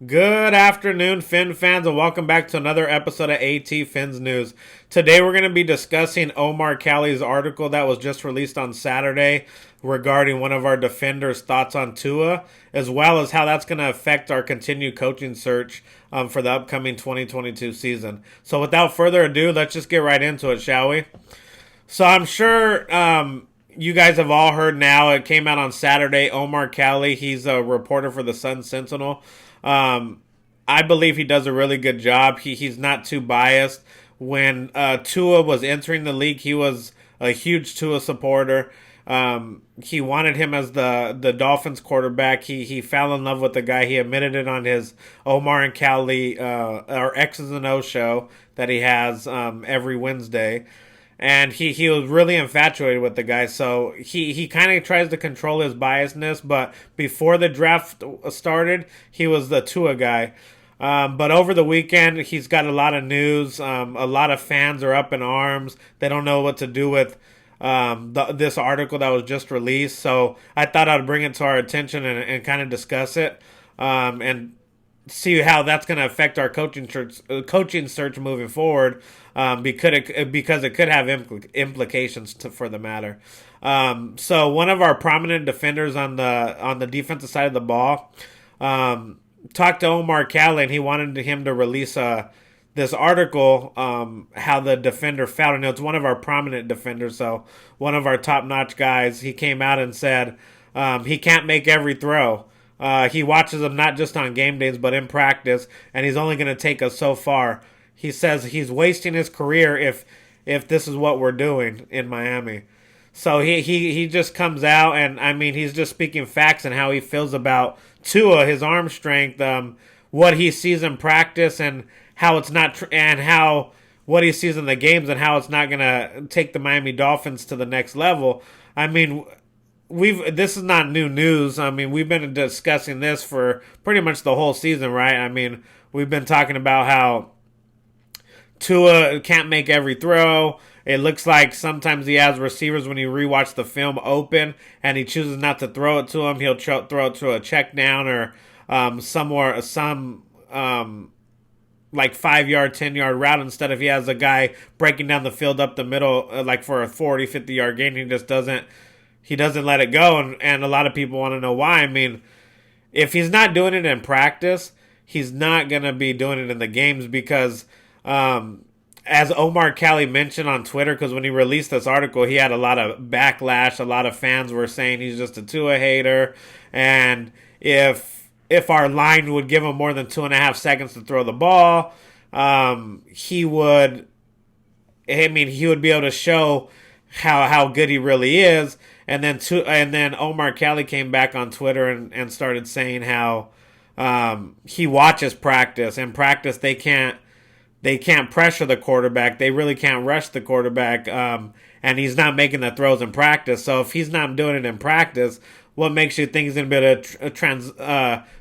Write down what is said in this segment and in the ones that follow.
Good afternoon, Fin fans, and welcome back to another episode of AT Phins News. Today we're going to be discussing Omar Kelly's article that was just released on Saturday regarding one of our defenders' thoughts on Tua, as well as how that's going to affect our continued coaching search for the upcoming 2022 season. So without further ado, let's just get right into it, shall we? So I'm sure you guys have all heard now. It came out on Saturday. Omar Kelly, he's a reporter for the Sun Sentinel. I believe he does a really good job. He's not too biased. When Tua was entering the league, he was a huge Tua supporter. He wanted him as the Dolphins quarterback. He fell in love with the guy. He admitted it on his Omar and Kelly or X's and O show that he has every Wednesday. And he was really infatuated with the guy, so he kind of tries to control his biasness. But before the draft started, he was the Tua guy. But over the weekend, he's got a lot of news. A lot of fans are up in arms. They don't know what to do with this article that was just released. So I thought I'd bring it to our attention and kind of discuss it and see how that's going to affect our coaching search moving forward, because it could have implications for the matter. So one of our prominent defenders on the defensive side of the ball talked to Omar Kelly, and he wanted him to release this article, how the defender felt. And it's one of our prominent defenders, so one of our top-notch guys. He came out and said he can't make every throw. He watches them not just on game days, but in practice, and he's only going to take us so far. He says he's wasting his career if this is what we're doing in Miami. So he just comes out, and I mean, he's just speaking facts and how he feels about Tua, his arm strength, what he sees in practice, and how it's not, and how what he sees in the games, and how it's not going to take the Miami Dolphins to the next level. I mean, this is not new news. I mean, we've been discussing this for pretty much the whole season, right? I mean, we've been talking about how Tua can't make every throw. It looks like sometimes he has receivers, when you rewatch the film, open, and he chooses not to throw it to him. He'll throw it to a check down or some like 5-yard, 10-yard route, instead of he has a guy breaking down the field up the middle, like for a 40, 50-yard gain. He just doesn't let it go, and a lot of people want to know why. I mean, if he's not doing it in practice, he's not going to be doing it in the games, because as Omar Kelly mentioned on Twitter, because when he released this article, he had a lot of backlash. A lot of fans were saying he's just a Tua hater, and if our line would give him more than 2.5 seconds to throw the ball, he would be able to show how good he really is. And then Omar Kelly came back on Twitter and started saying how he watches practice. In practice, they can't pressure the quarterback. They really can't rush the quarterback. And he's not making the throws in practice. So if he's not doing it in practice, what makes you think he's going to be able to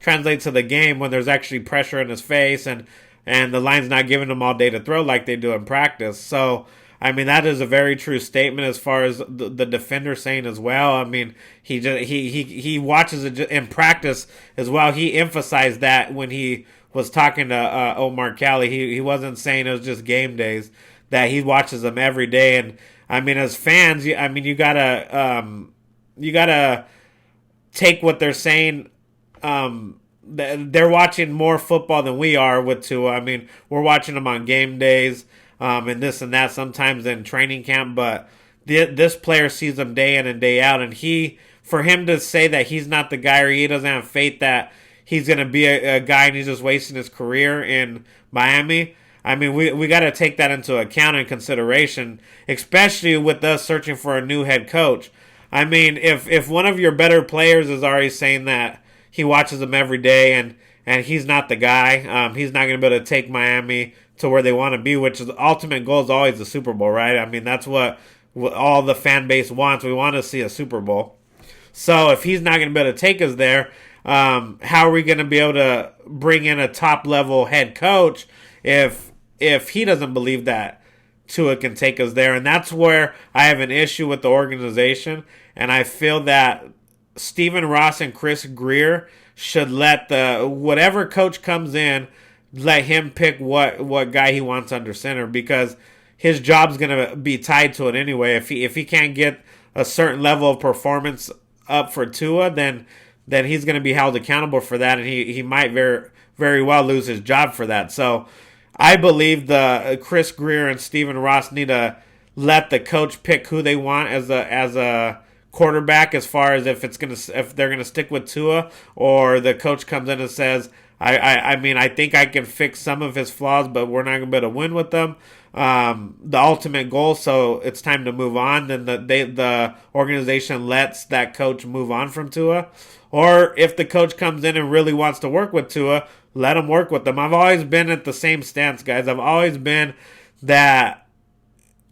translate to the game when there's actually pressure in his face and the line's not giving him all day to throw like they do in practice? So I mean, that is a very true statement as far as the defender saying as well. I mean, he watches it in practice as well. He emphasized that when he was talking to Omar Kelly. He wasn't saying it was just game days, that he watches them every day. And I mean, as fans, you gotta take what they're saying. They're watching more football than we are with Tua. I mean, we're watching them on game days. And this and that, sometimes in training camp, but this player sees them day in and day out, and for him to say that he's not the guy, or he doesn't have faith that he's going to be a guy and he's just wasting his career in Miami, I mean, we got to take that into account and consideration, especially with us searching for a new head coach. I mean, if one of your better players is already saying that he watches them every day and he's not the guy, he's not going to be able to take Miami to where they want to be, which is the ultimate goal is always the Super Bowl, right? I mean, that's what all the fan base wants. We want to see a Super Bowl. So if he's not going to be able to take us there, how are we going to be able to bring in a top-level head coach if he doesn't believe that Tua can take us there? And that's where I have an issue with the organization, and I feel that Stephen Ross and Chris Greer should let the whatever coach comes in, let him pick what guy he wants under center, because his job's gonna be tied to it anyway. If he can't get a certain level of performance up for Tua, then he's gonna be held accountable for that, and he might very well lose his job for that. So I believe the Chris Greer and Stephen Ross need to let the coach pick who they want as a quarterback, as far as if they're gonna stick with Tua, or the coach comes in and says, I mean, I think I can fix some of his flaws, but we're not going to be able to win with them. The ultimate goal, so it's time to move on. Then the organization lets that coach move on from Tua. Or if the coach comes in and really wants to work with Tua, let him work with them. I've always been at the same stance, guys. I've always been that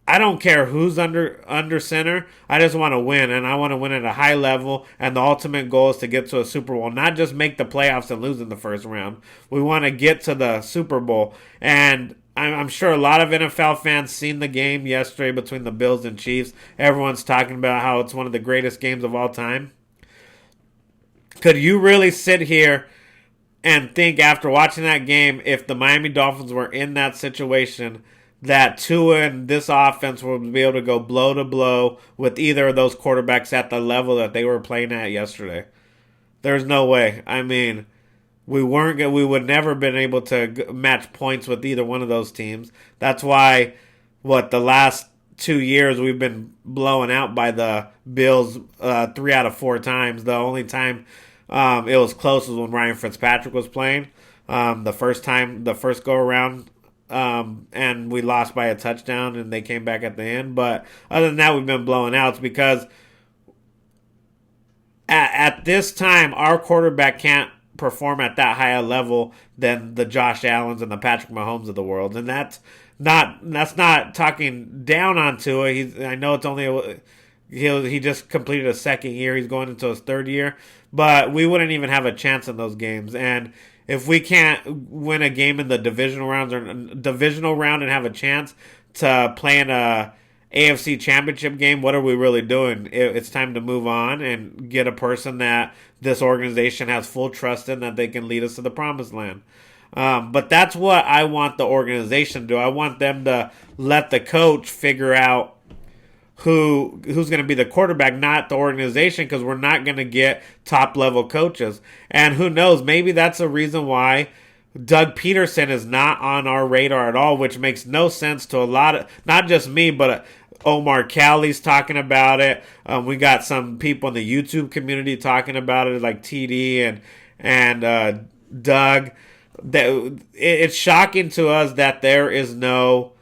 I don't care who's under center. I just want to win, and I want to win at a high level. And the ultimate goal is to get to a Super Bowl, not just make the playoffs and lose in the first round. We want to get to the Super Bowl. And I'm sure a lot of NFL fans seen the game yesterday between the Bills and Chiefs. Everyone's talking about how it's one of the greatest games of all time. Could you really sit here and think, after watching that game, if the Miami Dolphins were in that situation, that Tua and this offense would be able to go blow to blow with either of those quarterbacks at the level that they were playing at yesterday? There's no way. I mean, we would never been able to match points with either one of those teams. That's why, the last 2 years we've been blowing out by the Bills 3 out of 4 times. The only time it was close was when Ryan Fitzpatrick was playing. The first go around. And we lost by a touchdown, and they came back at the end. But other than that, we've been blowing outs because at this time, our quarterback can't perform at that high a level than the Josh Allens and the Patrick Mahomes of the world. And that's not talking down on Tua. I know it's only he just completed a second year. He's going into his third year, but we wouldn't even have a chance in those games. And if we can't win a game in the divisional round and have a chance to play in a AFC championship game, what are we really doing? It's time to move on and get a person that this organization has full trust in, that they can lead us to the promised land. But that's what I want the organization to do. I want them to let the coach figure out who's going to be the quarterback, not the organization, because we're not going to get top-level coaches. And who knows, maybe that's a reason why Doug Peterson is not on our radar at all, which makes no sense to a lot of, not just me, but Omar Kelly's talking about it. We got some people in the YouTube community talking about it, like TD and Doug. It's shocking to us that there is no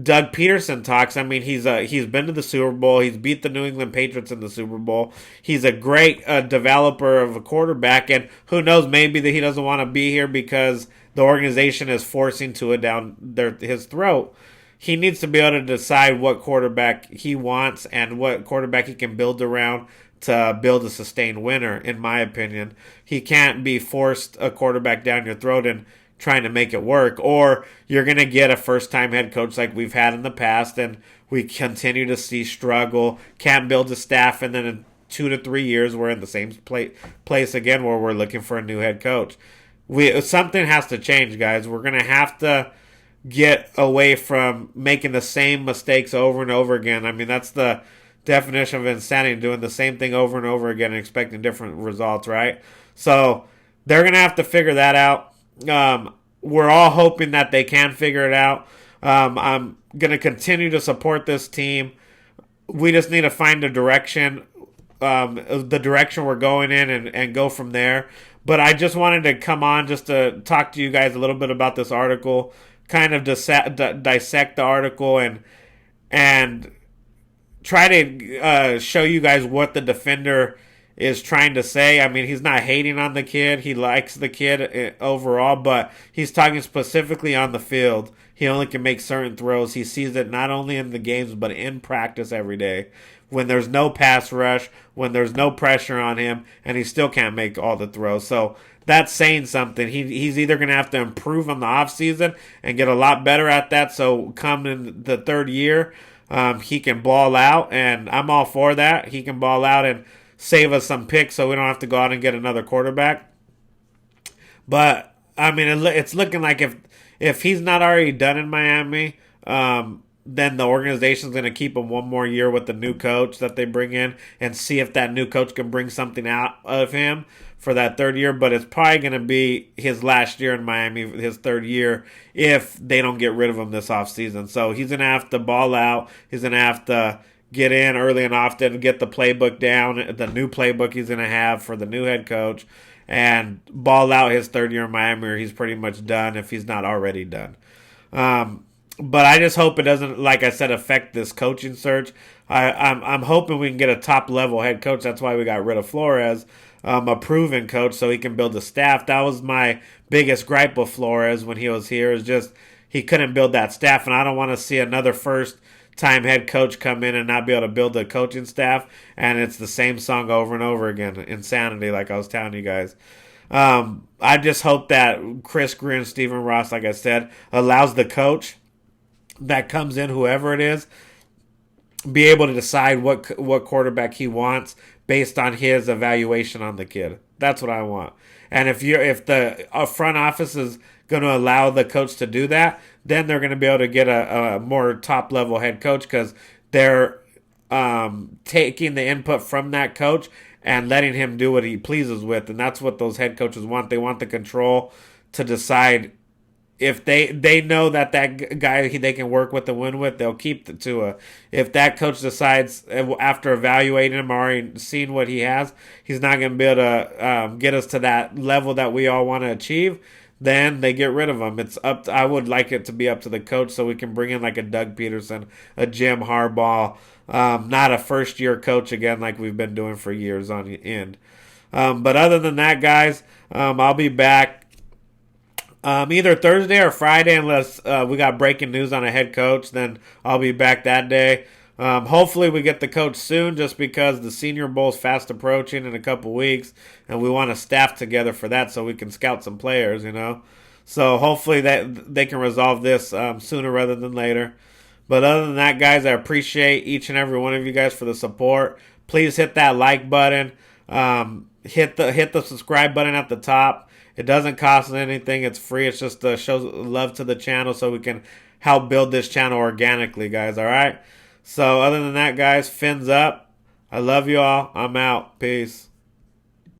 Doug Peterson talks. I mean, he's been to the Super Bowl. He's beat the New England Patriots in the Super Bowl. He's a great developer of a quarterback, and who knows, maybe that he doesn't want to be here because the organization is forcing Tua down his throat. He needs to be able to decide what quarterback he wants and what quarterback he can build around to build a sustained winner, in my opinion. He can't be forced a quarterback down your throat and trying to make it work, or you're going to get a first-time head coach like we've had in the past, and we continue to see struggle, can't build a staff, and then in 2 to 3 years we're in the same place again where we're looking for a new head coach. Something has to change, guys. We're going to have to get away from making the same mistakes over and over again. I mean, that's the definition of insanity, doing the same thing over and over again and expecting different results, right? So they're going to have to figure that out. We're all hoping that they can figure it out. I'm going to continue to support this team. We just need to find a direction, the direction we're going in, and go from there. But I just wanted to come on just to talk to you guys a little bit about this article, kind of dissect the article and try to show you guys what the defender is trying to say. I mean, he's not hating on the kid. He likes the kid overall, but he's talking specifically on the field. He only can make certain throws. He sees it not only in the games, but in practice every day. When there's no pass rush, when there's no pressure on him, and he still can't make all the throws. So that's saying something. He's either going to have to improve on the offseason and get a lot better at that, so come in the third year, he can ball out, and I'm all for that. He can ball out and save us some picks so we don't have to go out and get another quarterback. But I mean, it's looking like if he's not already done in Miami, then the organization's going to keep him one more year with the new coach that they bring in and see if that new coach can bring something out of him for that third year. But it's probably going to be his last year in Miami, his third year, if they don't get rid of him this offseason. So he's going to have to ball out. He's going to have to get in early and often, get the playbook down, the new playbook he's going to have for the new head coach, and ball out his third year in Miami, or he's pretty much done if he's not already done. But I just hope it doesn't, like I said, affect this coaching search. I'm hoping we can get a top level head coach. That's why we got rid of Flores, a proven coach, so he can build a staff. That was my biggest gripe with Flores when he was here, is just he couldn't build that staff, and I don't want to see another first time head coach come in and not be able to build a coaching staff, and it's the same song over and over again. Insanity, like I was telling you guys. I just hope that Chris Greer, Stephen Ross, like I said, allows the coach that comes in, whoever it is, be able to decide what quarterback he wants based on his evaluation on the kid. That's what I want. And if the front office is going to allow the coach to do that, then they're going to be able to get a more top level head coach, because they're taking the input from that coach and letting him do what he pleases with. And that's what those head coaches want. They want the control to decide. If they know that guy they can work with and win with, they'll keep the Tua. If that coach decides after evaluating him or already seeing what he has, he's not going to be able to get us to that level that we all want to achieve, then they get rid of him. It's up. I would like it to be up to the coach, so we can bring in like a Doug Peterson, a Jim Harbaugh, not a first year coach again like we've been doing for years on end. But other than that, guys, I'll be back. Either Thursday or Friday, unless we got breaking news on a head coach, then I'll be back that day. Hopefully we get the coach soon, just because the Senior Bowl is fast approaching in a couple weeks, and we want to staff together for that so we can scout some players, So hopefully that they can resolve this sooner rather than later. But other than that, guys, I appreciate each and every one of you guys for the support. Please hit that like button. Hit the subscribe button at the top. It doesn't cost anything. It's free. It's just to show love to the channel so we can help build this channel organically, guys. All right? So other than that, guys, fins up. I love you all. I'm out. Peace.